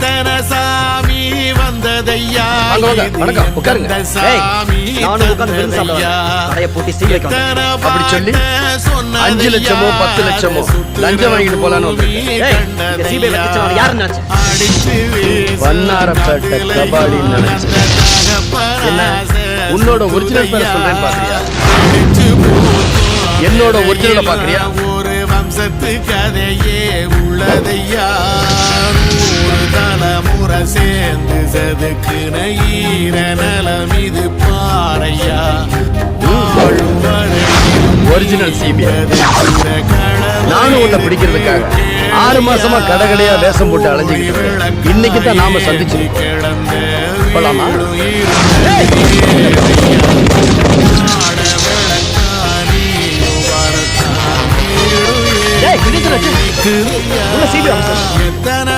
எத்தனை சாமி வந்ததையா வணக்கம் உட்காருங்க. அப்படி சொல்லி 5 லட்சமோ 10 லட்சமோ லஞ்சம் வாங்கிட்டு போலான்னு வண்ணாரப்பேட்டை கபாடி நினைச்சேன். என்ன உன்னோட ஒரிஜினல் பேரை சொல்றேன்னு பாக்குறியா? என்னோட ஒரிஜினலை பாக்குறியா? ஒரு வம்சத்து கதையே உள்ளதையா ஒரு தலைமுறை சேர்ந்து சதுக்குன ஈர நலம் இது பாறையா ஒரிஜினல் சிபிஐ. நானும் உன்னை பிடிக்கிறதுக்காக 6 மாசமா கடையா வேஷம் போட்டு அலைஞ்சிக்கிட்டு இன்னைக்கு தான் நாம சந்திச்சு போலாமா? எத்தனை